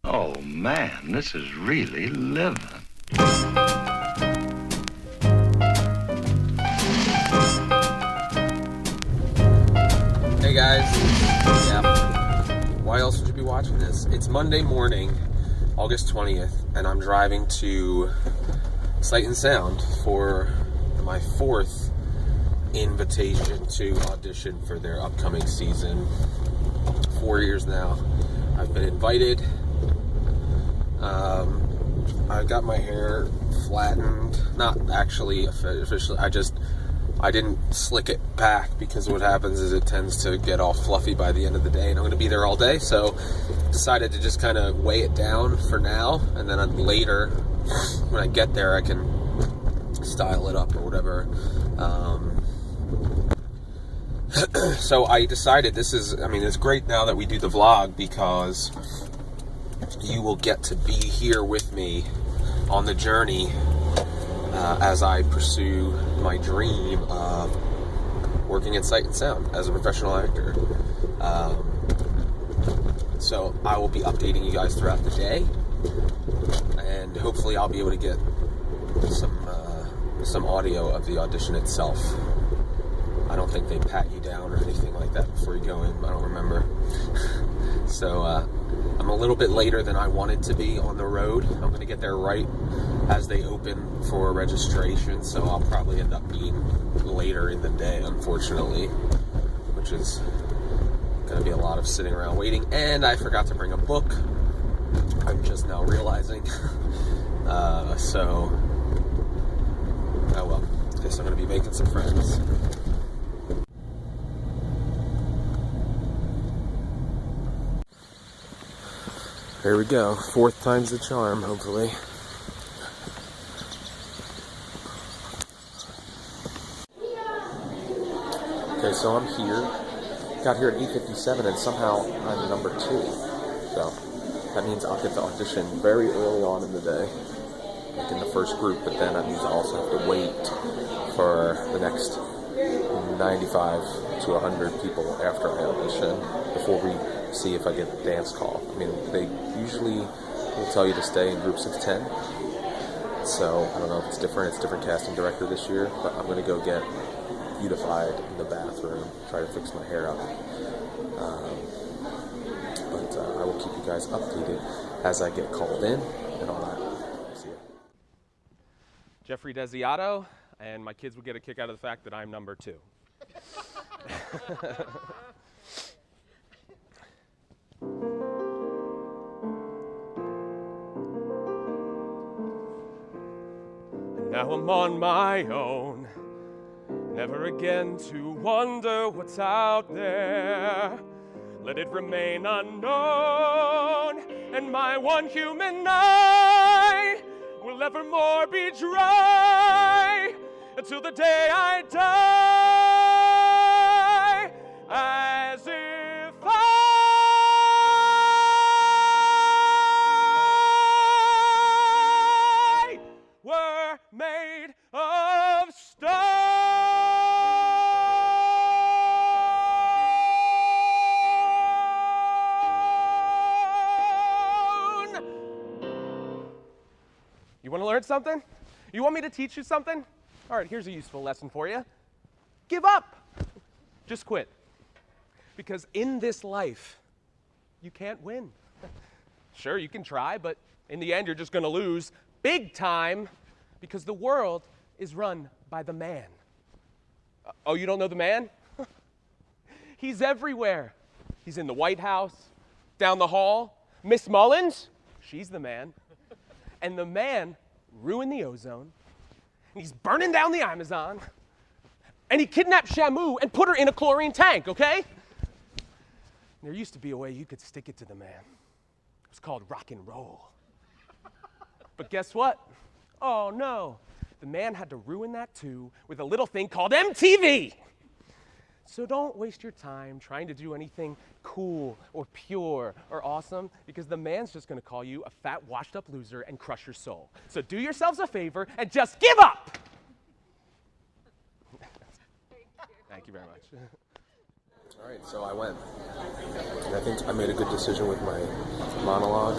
Oh, man, this is really living. Hey guys, why else would you be watching this? It's Monday morning, August 20th, and I'm driving to Sight and Sound for my 4th invitation to audition for their upcoming season. 4 years now. I've been invited. I got my hair flattened, not actually officially, I didn't slick it back because what happens is it tends to get all fluffy by the end of the day, and I'm going to be there all day, so decided to just kind of weigh it down for now, and then later, when I get there, I can style it up or whatever. So I decided it's great now that we do the vlog because you will get to be here with me on the journey as I pursue my dream of working in Sight and Sound as a professional actor. So I will be updating you guys throughout the day, and hopefully I'll be able to get some audio of the audition itself. I don't think they pat you down or anything like that before you go in. I don't remember. So I'm a little bit later than I wanted to be on the road. I'm going to get there right as they open for registration, so I'll probably end up being later in the day, unfortunately, which is going to be a lot of sitting around waiting. And I forgot to bring a book. I'm just now realizing. So, oh well. Guess I'm going to be making some friends. Here we go. 4th time's the charm, hopefully. Okay, so I'm here. Got here at 8:57 and somehow I'm number 2. So that means I'll get to audition very early on in the day, like in the first group, but then that means I also have to wait for the next 95 to 100 people after I audition before we see if I get the dance call. I mean, they usually will tell you to stay in groups of 10. So I don't know if it's different. It's a different casting director this year, but I'm going to go get beautified in the bathroom, try to fix my hair up. But I will keep you guys updated as I get called in and all that. See ya. Geoffrey Desiato, and my kids will get a kick out of the fact that I'm number 2. Now I'm on my own, never again to wonder what's out there. Let it remain unknown, and my one human eye will evermore be dry until the day I die, as if I were made of stone. You want to learn something? You want me to teach you something? All right, here's a useful lesson for you. Give up. Just quit. Because in this life, you can't win. Sure, you can try, but in the end, you're just going to lose big time because the world is run by the man. Oh, you don't know the man? He's everywhere. He's in the White House, down the hall. Miss Mullins, she's the man. And the man ruined the ozone. And he's burning down the Amazon. And he kidnapped Shamu and put her in a chlorine tank, okay? There used to be a way you could stick it to the man. It was called rock and roll. But guess what? Oh no, the man had to ruin that too with a little thing called MTV. So don't waste your time trying to do anything cool or pure or awesome, because the man's just going to call you a fat, washed-up loser and crush your soul. So do yourselves a favor and just give up! Thank you very much. All right, so I went. And I think I made a good decision with my monologue.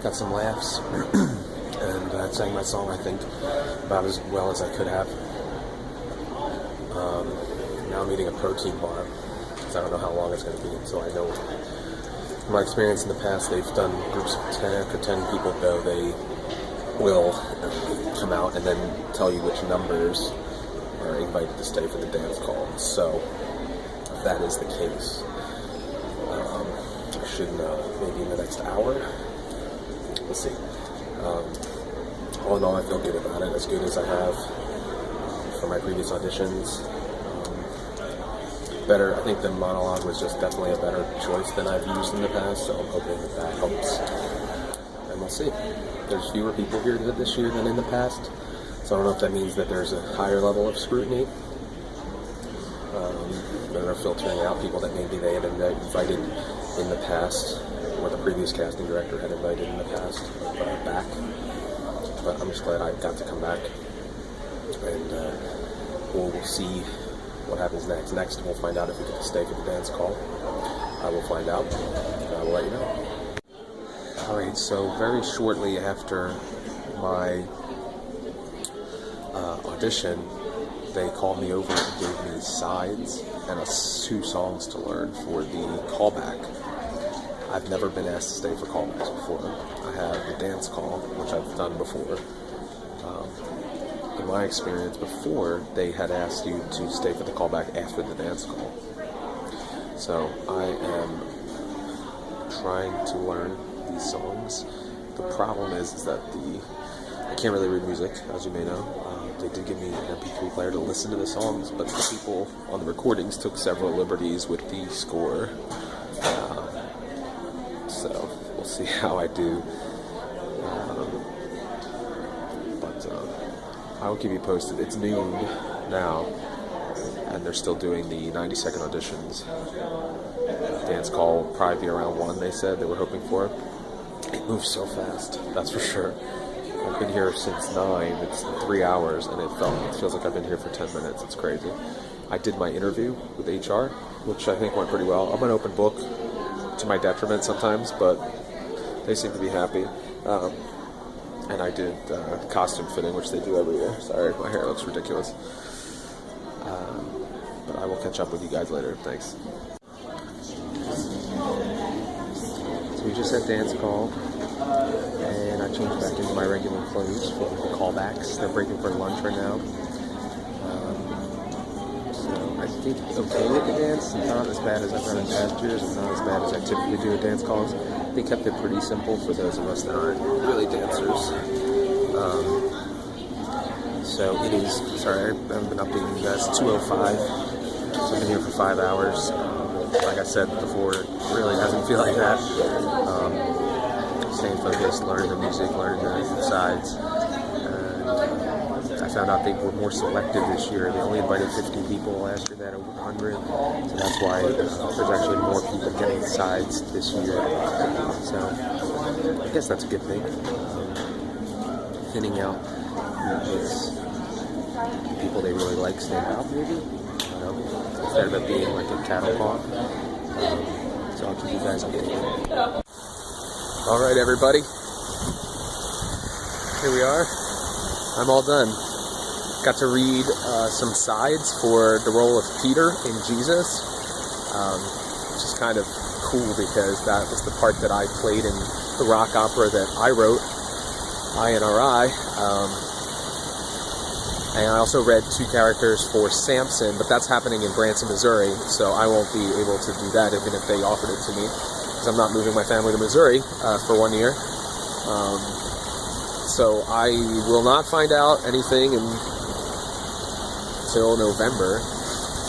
got some laughs, and I sang my song, I think, about as well as I could have. Now I'm eating a protein bar, because I don't know how long it's going to be until I know. From my experience in the past, they've done groups of 10, after 10 people go, they will come out and then tell you which numbers are invited to stay for the dance call. So, if that is the case, I should know maybe in the next hour. We'll see. All in all, I feel good about it, as good as I have for my previous auditions. Better, I think the monologue was just definitely a better choice than I've used in the past, so I'm hoping that that helps. And we'll see. There's fewer people here this year than in the past, so I don't know if that means that there's a higher level of scrutiny. They're filtering out people that maybe they had invited in the past, or the previous casting director had invited in the past, back. But I'm just glad I got to come back, and we'll see what happens next. Next, we'll find out if we get to stay for the dance call. I will find out, and I will let you know. Alright, so very shortly after my audition, they called me over and gave me sides and 2 songs to learn for the callback. I've never been asked to stay for callbacks before. I have the dance call, which I've done before. In my experience before, they had asked you to stay for the callback after the dance call. So I am trying to learn these songs. The problem is that I can't really read music, as you may know. They did give me an MP3 player to listen to the songs, but the people on the recordings took several liberties with the score. So we'll see how I do. I will keep you posted. It's noon now, and they're still doing the 90-second auditions. Dance call will probably be around 1, they said they were hoping for. It moves so fast, that's for sure. I've been here since 9, it's 3 hours, and it feels like I've been here for 10 minutes. It's crazy. I did my interview with HR, which I think went pretty well. I'm an open book, to my detriment sometimes, but they seem to be happy. And I did costume fitting, which they do every year. Sorry, my hair looks ridiculous. But I will catch up with you guys later. Thanks. So we just had dance call, and I changed back into my regular clothes for the callbacks. They're breaking for lunch right now. So I did okay with the dance. Not as bad as I've done in past years, and not as bad as I typically do at dance calls. They kept it pretty simple for those of us that aren't really dancers. So it is, sorry, I've been updating you guys, 2:05, so I've been here for 5 hours. Like I said before, it really doesn't feel like that. Staying focused, learning the music, learning the sides. I found out they were more selective this year. They only invited 50 people. Last year they had over 100. So that's why there's actually more people getting sides this year. So I guess that's a good thing. Thinning out is people they really like stand out, maybe. I don't know. Instead of it being like a cattle call. So I'll keep you guys updated. Alright, everybody. Here we are. I'm all done. Got to read some sides for the role of Peter in Jesus, which is kind of cool because that was the part that I played in the rock opera that I wrote, INRI. And I also read 2 characters for Samson, but that's happening in Branson, Missouri, so I won't be able to do that even if they offered it to me, because I'm not moving my family to Missouri for 1 year. So I will not find out anything until November.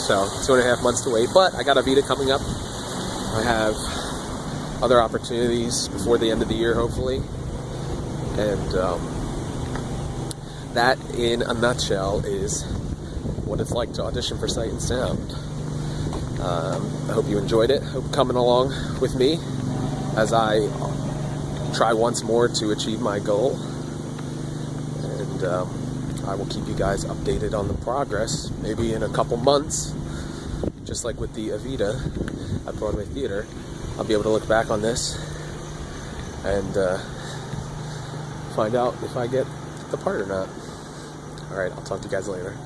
So 2.5 months to wait. But I got Avita coming up. I have other opportunities before the end of the year, hopefully. And that, in a nutshell, is what it's like to audition for Sight and Sound. I hope you enjoyed it. Hope coming along with me as I try once more to achieve my goal. And I will keep you guys updated on the progress. Maybe in a couple months, just like with the Avita at Broadway Theater, I'll be able to look back on this and find out if I get the part or not. Alright, I'll talk to you guys later.